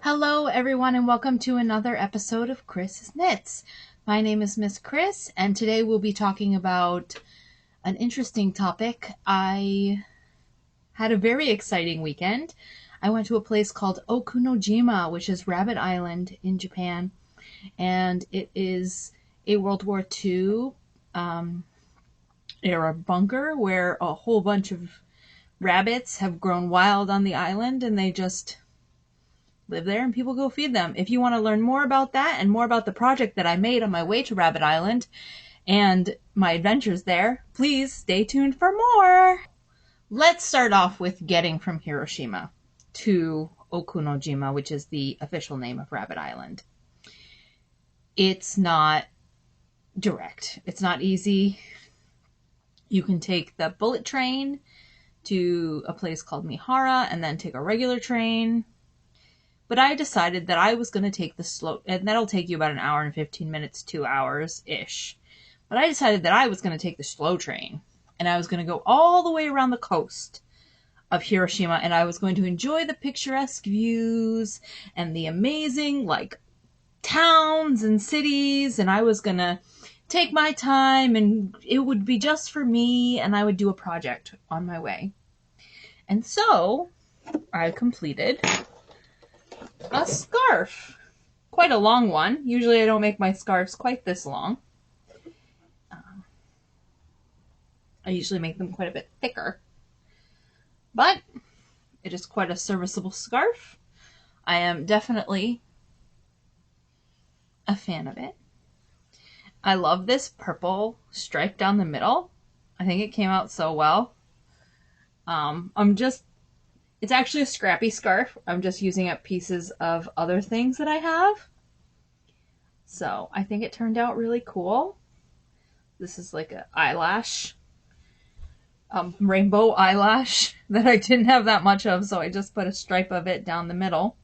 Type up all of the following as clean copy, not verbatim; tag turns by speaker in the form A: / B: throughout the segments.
A: Hello, everyone, and welcome to another episode of Chris's Knits. My name is Miss Chris, and today we'll be talking about an interesting topic. I had a very exciting weekend. I went to a place called Okunojima, which is Rabbit Island in Japan, and it is a World War II era bunker where a whole bunch of rabbits have grown wild on the island, and they just live there and people go feed them. If you want to learn more about that and more about the project that I made on my way to Rabbit Island and my adventures there, please stay tuned for more. Let's start off with getting from Hiroshima to Okunojima, which is the official name of Rabbit Island. It's not direct. It's not easy. You can take the bullet train to a place called Mihara and then take a regular train. But I decided that I was going to take the slow, and that'll take you about an hour and 15 minutes, 2 hours-ish. But I decided that I was going to take the slow train, and I was going to go all the way around the coast of Hiroshima, and I was going to enjoy the picturesque views and the amazing, towns and cities, and I was going to take my time, and it would be just for me, and I would do a project on my way. And so, I completed a scarf. Quite a long one. Usually I don't make my scarves quite this long. I usually make them quite a bit thicker. But it is quite a serviceable scarf. I am definitely a fan of it. I love this purple stripe down the middle. I think it came out so well. It's actually a scrappy scarf. I'm just using up pieces of other things that I have. So I think it turned out really cool. This is like an eyelash, rainbow eyelash that I didn't have that much of, so I just put a stripe of it down the middle.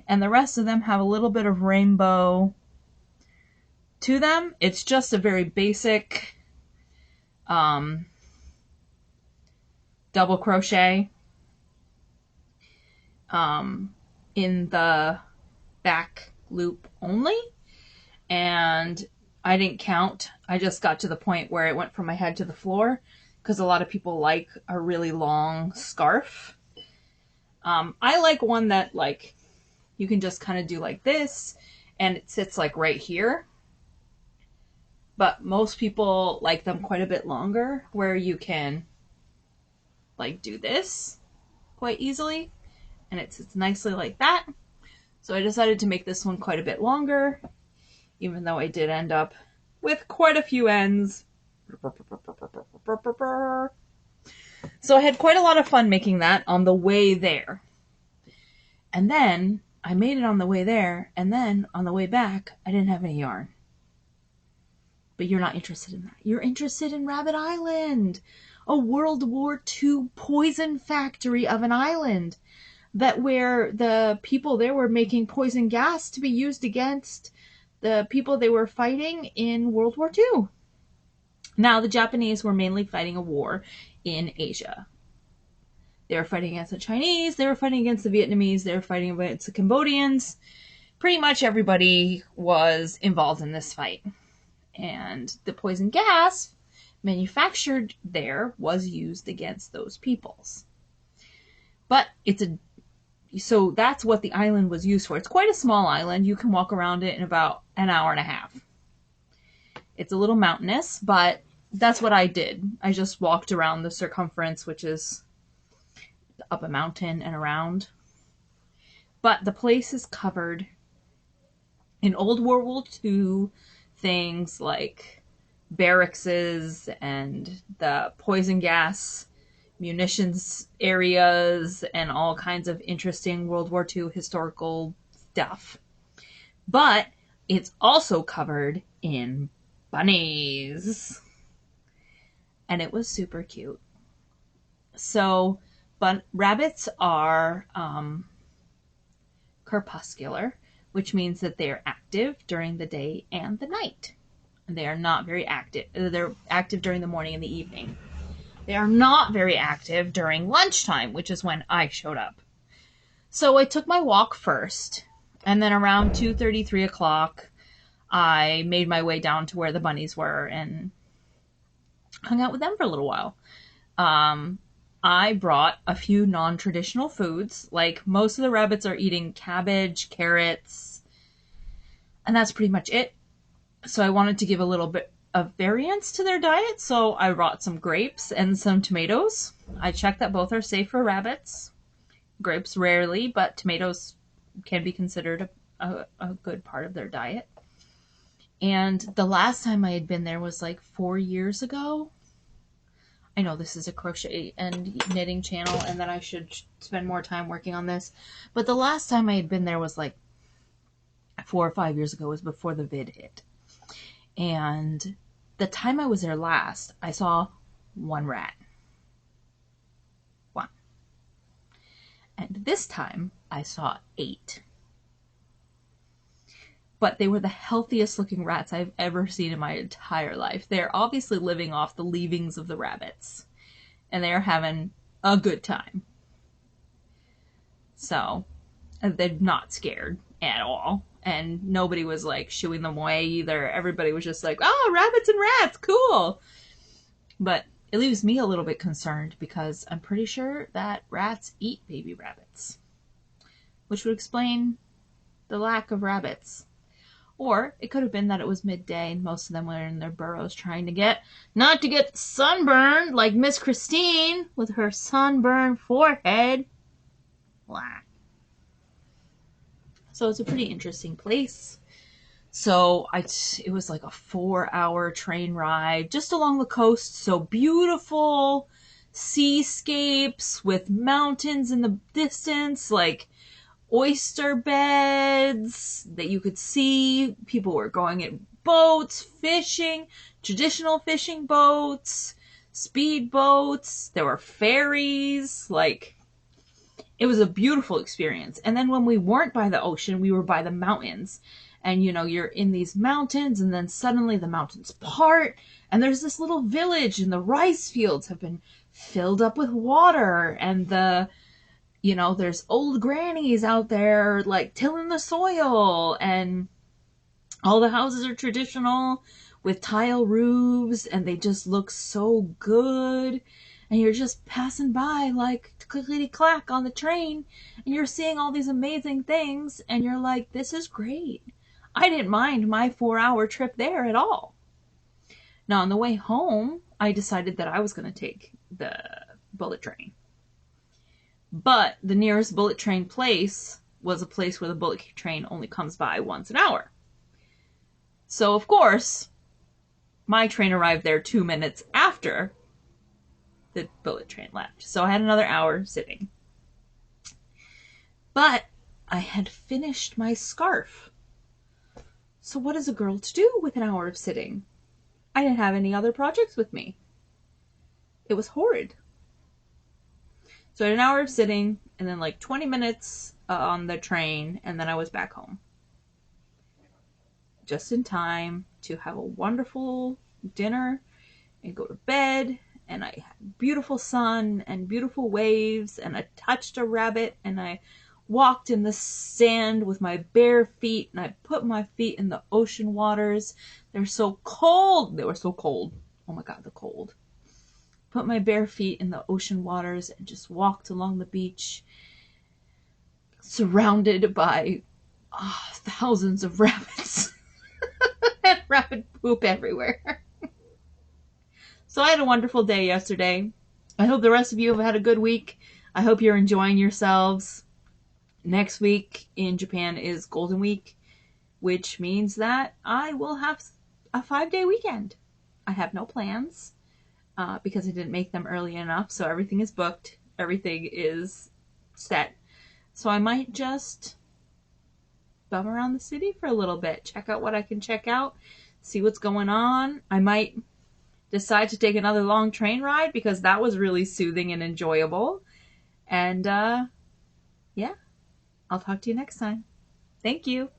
A: And the rest of them have a little bit of rainbow to them. It's just a very basic double crochet in the back loop only, and I didn't count. I just got to the point where it went from my head to the floor because a lot of people like a really long scarf. I like one that you can just kind of do like this and it sits right here, but most people like them quite a bit longer where you can do this quite easily. And it sits nicely like that. So I decided to make this one quite a bit longer, even though I did end up with quite a few ends. So I had quite a lot of fun making that on the way there. And then I made it on the way there, and then on the way back, I didn't have any yarn. But you're not interested in that. You're interested in Rabbit Island, a World War II poison factory of an island. That where the people there were making poison gas to be used against the people they were fighting in World War II. Now, the Japanese were mainly fighting a war in Asia. They were fighting against the Chinese, they were fighting against the Vietnamese, they were fighting against the Cambodians. Pretty much everybody was involved in this fight. And the poison gas manufactured there was used against those peoples. But so that's what the island was used for. It's quite a small island. You can walk around it in about an hour and a half. It's a little mountainous, but that's what I did. I just walked around the circumference, which is up a mountain and around. But the place is covered in old World War II things like barracks and the poison gas munitions areas and all kinds of interesting World War II historical stuff. But it's also covered in bunnies. And it was super cute. So, but rabbits are crepuscular, which means that they are active during the day and the night. And they are not very active. They're active during the morning and the evening. They are not very active during lunchtime, which is when I showed up. So I took my walk first, and then around 2:30, 3 o'clock, I made my way down to where the bunnies were and hung out with them for a little while. Um, I brought a few non-traditional foods. Like, most of the rabbits are eating cabbage, carrots, and that's pretty much it. So I wanted to give a little bit of variance to their diet, so I brought some grapes and some tomatoes. I checked that both are safe for rabbits. Grapes rarely, but tomatoes can be considered a good part of their diet. And the last time I had been there was like 4 years ago. I know this is a crochet and knitting channel, and that I should spend more time working on this. But the last time I had been there was like 4 or 5 years ago. It was before the vid hit. And the time I was there last, I saw one rat. One. And this time, I saw 8. But they were the healthiest looking rats I've ever seen in my entire life. They're obviously living off the leavings of the rabbits. And they're having a good time. So, they're not scared at all. And nobody was like shooing them away either. Everybody was just like, oh, rabbits and rats, cool. But it leaves me a little bit concerned because I'm pretty sure that rats eat baby rabbits. Which would explain the lack of rabbits. Or it could have been that it was midday and most of them were in their burrows trying to get, not to get sunburned like Miss Christine with her sunburned forehead. Blah. So it's a pretty interesting place. So it was like a 4-hour train ride just along the coast. So beautiful seascapes with mountains in the distance, like oyster beds that you could see. People were going in boats, fishing, traditional fishing boats, speed boats. There were ferries. Like, it was a beautiful experience. And then when we weren't by the ocean, we were by the mountains. And, you know, you're in these mountains, and then suddenly the mountains part, and there's this little village, and the rice fields have been filled up with water, and there's old grannies out there, like, tilling the soil, and all the houses are traditional with tile roofs, and they just look so good. And you're just passing by, like, clickety-clack on the train, and you're seeing all these amazing things, and you're like, this is great. I didn't mind my 4-hour trip there at all. Now, on the way home, I decided that I was going to take the bullet train. But the nearest bullet train place was a place where the bullet train only comes by once an hour. So, of course, my train arrived there 2 minutes after the bullet train left. So I had another hour sitting. But I had finished my scarf. So what is a girl to do with an hour of sitting? I didn't have any other projects with me. It was horrid. So I had an hour of sitting, and then like 20 minutes on the train, and then I was back home. Just in time to have a wonderful dinner and go to bed. And I had beautiful sun and beautiful waves, and I touched a rabbit, and I walked in the sand with my bare feet, and I put my feet in the ocean waters. They're so cold. They were so cold. Oh my God, the cold. Put my bare feet in the ocean waters and just walked along the beach, surrounded by thousands of rabbits. And rabbit poop everywhere. So I had a wonderful day yesterday. I hope the rest of you have had a good week. I hope you're enjoying yourselves. Next week in Japan is Golden Week, which means that I will have a 5-day weekend. I have no plans because I didn't make them early enough, so everything is booked. Everything is set. So I might just bum around the city for a little bit, check out what I can check out, see what's going on. I might decide to take another long train ride because that was really soothing and enjoyable. And yeah, I'll talk to you next time. Thank you.